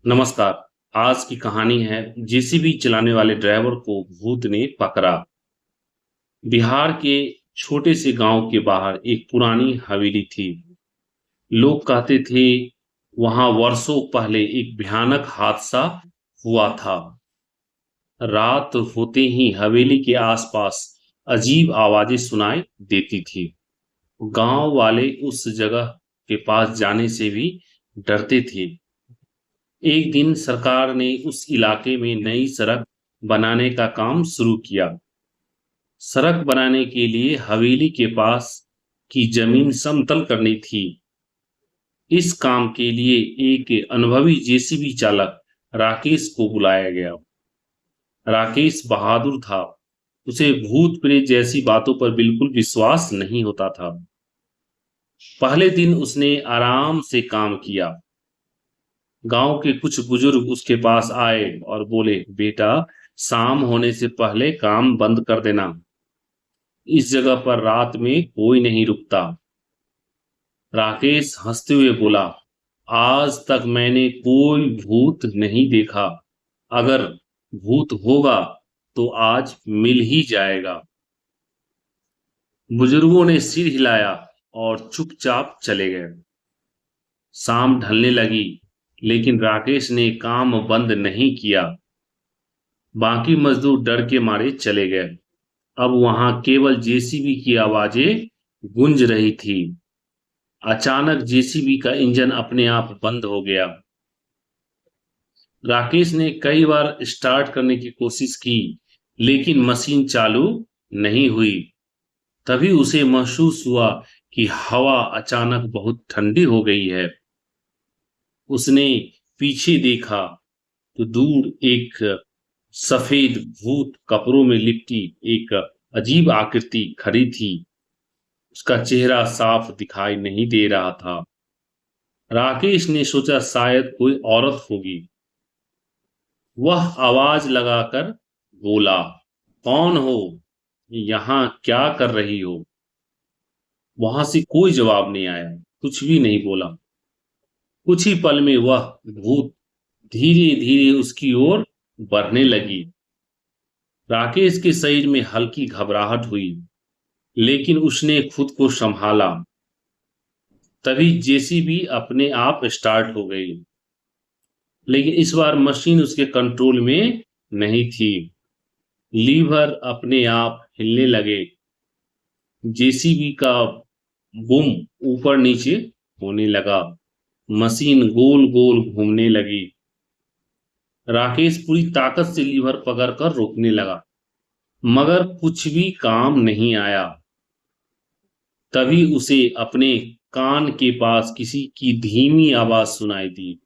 नमस्कार। आज की कहानी है जेसीबी चलाने वाले ड्राइवर को भूत ने पकड़ा। बिहार के छोटे से गांव के बाहर एक पुरानी हवेली थी। लोग कहते थे वहां वर्षों पहले एक भयानक हादसा हुआ था। रात होते ही हवेली के आसपास अजीब आवाजें सुनाई देती थी। गांव वाले उस जगह के पास जाने से भी डरते थे। एक दिन सरकार ने उस इलाके में नई सड़क बनाने का काम शुरू किया। सड़क बनाने के लिए हवेली के पास की जमीन समतल करनी थी। इस काम के लिए एक अनुभवी जेसीबी चालक राकेश को बुलाया गया। राकेश बहादुर था। उसे भूत प्रेत जैसी बातों पर बिल्कुल विश्वास नहीं होता था। पहले दिन उसने आराम से काम किया। गांव के कुछ बुजुर्ग उसके पास आए और बोले, बेटा, शाम होने से पहले काम बंद कर देना। इस जगह पर रात में कोई नहीं रुकता। राकेश हंसते हुए बोला, आज तक मैंने कोई भूत नहीं देखा। अगर भूत होगा तो आज मिल ही जाएगा। बुजुर्गों ने सिर हिलाया और चुपचाप चले गए। शाम ढलने लगी, लेकिन राकेश ने काम बंद नहीं किया। बाकी मजदूर डर के मारे चले गए। अब वहां केवल जेसीबी की आवाजें गूंज रही थी। अचानक जेसीबी का इंजन अपने आप बंद हो गया। राकेश ने कई बार स्टार्ट करने की कोशिश की, लेकिन मशीन चालू नहीं हुई। तभी उसे महसूस हुआ कि हवा अचानक बहुत ठंडी हो गई है। उसने पीछे देखा तो दूर एक सफेद भूत कपड़ों में लिपटी एक अजीब आकृति खड़ी थी। उसका चेहरा साफ दिखाई नहीं दे रहा था। राकेश ने सोचा शायद कोई औरत होगी। वह आवाज लगाकर बोला, कौन हो? यहां क्या कर रही हो? वहां से कोई जवाब नहीं आया, कुछ भी नहीं बोला। कुछ ही पल में वह भूत धीरे धीरे उसकी ओर बढ़ने लगी। राकेश के शरीर में हल्की घबराहट हुई, लेकिन उसने खुद को संभाला। तभी जेसीबी अपने आप स्टार्ट हो गई, लेकिन इस बार मशीन उसके कंट्रोल में नहीं थी। लीवर अपने आप हिलने लगे। जेसीबी का बुम ऊपर नीचे होने लगा। मशीन गोल गोल घूमने लगी। राकेश पूरी ताकत से लीवर पकड़कर रोकने लगा, मगर कुछ भी काम नहीं आया। तभी उसे अपने कान के पास किसी की धीमी आवाज सुनाई दी,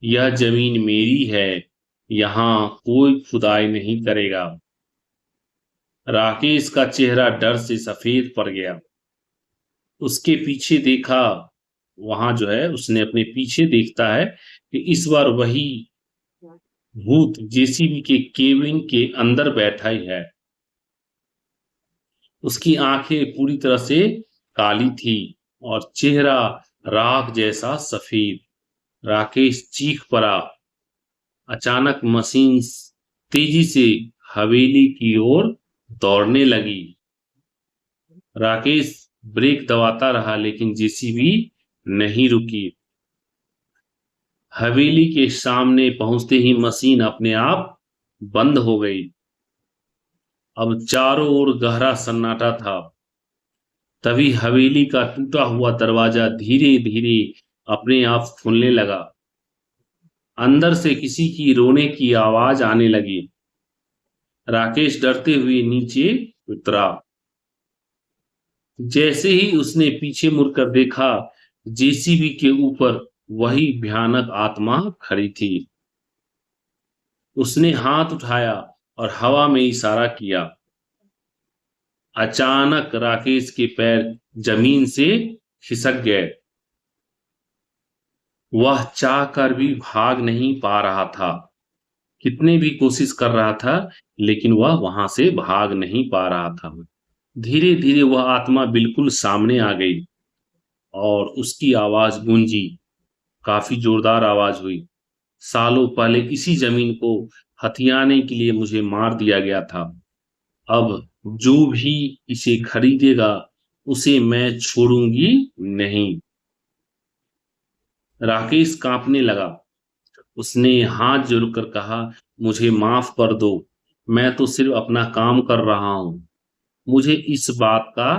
यह जमीन मेरी है, यहां कोई खुदाई नहीं करेगा। राकेश का चेहरा डर से सफेद पड़ गया। उसके पीछे देखा। वहां जो है उसने अपने पीछे देखता है कि इस बार वही भूत जेसीबी के केबिन के अंदर बैठा ही है। उसकी आंखें पूरी तरह से काली थी और चेहरा राख जैसा सफेद। राकेश चीख पड़ा। अचानक मशीन तेजी से हवेली की ओर दौड़ने लगी। राकेश ब्रेक दबाता रहा, लेकिन जेसीबी नहीं रुकी। हवेली के सामने पहुंचते ही मशीन अपने आप बंद हो गई। अब चारों ओर गहरा सन्नाटा था। तभी हवेली का टूटा हुआ दरवाजा धीरे धीरे अपने आप खुलने लगा। अंदर से किसी की रोने की आवाज आने लगी। राकेश डरते हुए नीचे उतरा। जैसे ही उसने पीछे मुड़कर देखा, जेसीबी के ऊपर वही भयानक आत्मा खड़ी थी। उसने हाथ उठाया और हवा में इशारा किया। अचानक राकेश के पैर जमीन से खिसक गए। वह चाहकर भी भाग नहीं पा रहा था। कितने भी कोशिश कर रहा था, लेकिन वह वहां से भाग नहीं पा रहा था। धीरे धीरे वह आत्मा बिल्कुल सामने आ गई और उसकी आवाज गूंजी। काफी जोरदार आवाज हुई, सालों पहले इसी जमीन को हथियाने के लिए मुझे मार दिया गया था। अब जो भी इसे खरीदेगा उसे मैं छोड़ूंगी नहीं। राकेश कांपने लगा। उसने हाथ जोड़कर कहा, मुझे माफ कर दो, मैं तो सिर्फ अपना काम कर रहा हूं। मुझे इस बात का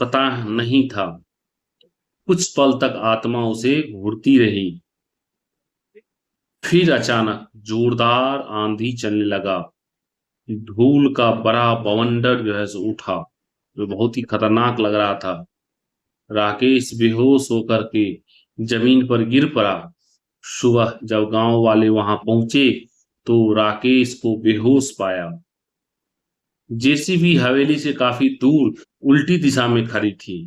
पता नहीं था। कुछ पल तक आत्मा उसे घूरती रही। फिर अचानक जोरदार आंधी चलने लगा। धूल का बड़ा बवंडर जो है सो उठा, जो बहुत ही खतरनाक लग रहा था। राकेश बेहोश होकर के जमीन पर गिर पड़ा। सुबह जब गांव वाले वहां पहुंचे तो राकेश को बेहोश पाया। जेसीबी हवेली से काफी दूर उल्टी दिशा में खड़ी थी,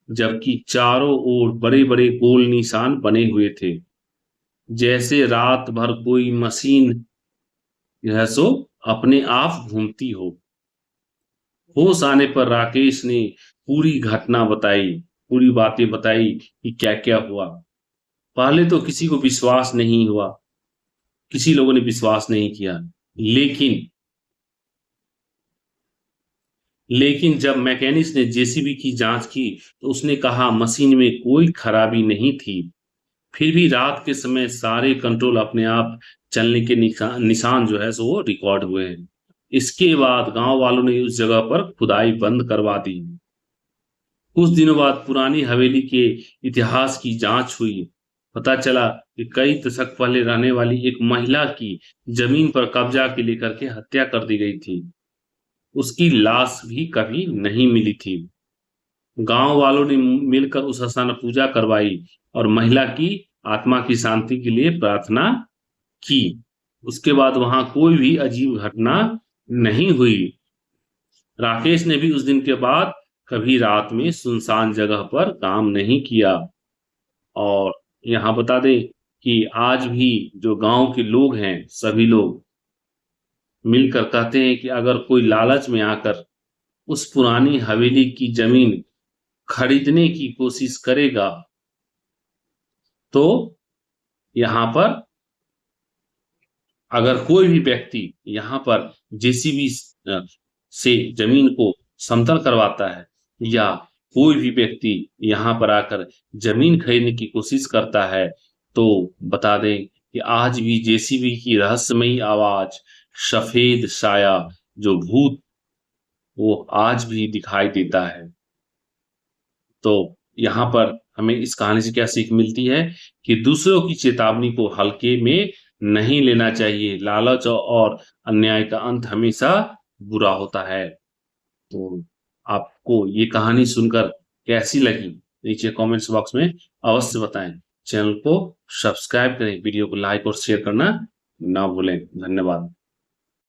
जबकि चारों ओर बड़े बड़े गोल निशान बने हुए थे, जैसे रात भर कोई मशीन जो है सो अपने आप घूमती हो। होश आने पर राकेश ने पूरी घटना बताई, पूरी बातें बताई कि क्या क्या हुआ। पहले तो किसी को विश्वास नहीं हुआ, किसी लोगों ने विश्वास नहीं किया। लेकिन लेकिन जब मैकेनिक्स ने जेसीबी की जांच की तो उसने कहा मशीन में कोई खराबी नहीं थी। फिर भी रात के समय सारे कंट्रोल अपने आप चलने के निशान जो है सो वो रिकॉर्ड हुए हैं। इसके बाद गांव वालों ने उस जगह पर खुदाई बंद करवा दी। कुछ दिनों बाद पुरानी हवेली के इतिहास की जांच हुई। पता चला कि कई दशक पहले रहने वाली एक महिला की जमीन पर कब्जा के लेकर के हत्या कर दी गई थी। उसकी लाश भी कभी नहीं मिली थी। गांव वालों ने मिलकर उस स्थान पर पूजा करवाई और महिला की आत्मा की शांति के लिए प्रार्थना की। उसके बाद वहां कोई भी अजीब घटना नहीं हुई। राकेश ने भी उस दिन के बाद कभी रात में सुनसान जगह पर काम नहीं किया। और यहाँ बता दें कि आज भी जो गांव के लोग हैं सभी लोग मिलकर कहते हैं कि अगर कोई लालच में आकर उस पुरानी हवेली की जमीन खरीदने की कोशिश करेगा तो यहाँ पर अगर कोई भी व्यक्ति यहाँ पर जेसीबी से जमीन को समतल करवाता है या कोई भी व्यक्ति यहाँ पर आकर जमीन खरीदने की कोशिश करता है तो बता दें कि आज भी जेसीबी की रहस्यमयी आवाज, सफेद साया, जो भूत, वो आज भी दिखाई देता है। तो यहाँ पर हमें इस कहानी से क्या सीख मिलती है कि दूसरों की चेतावनी को हल्के में नहीं लेना चाहिए। लालच और अन्याय का अंत हमेशा बुरा होता है। तो आपको ये कहानी सुनकर कैसी लगी नीचे कमेंट्स बॉक्स में अवश्य बताएं। चैनल को सब्सक्राइब करें, वीडियो को लाइक और शेयर करना ना भूलें। धन्यवाद।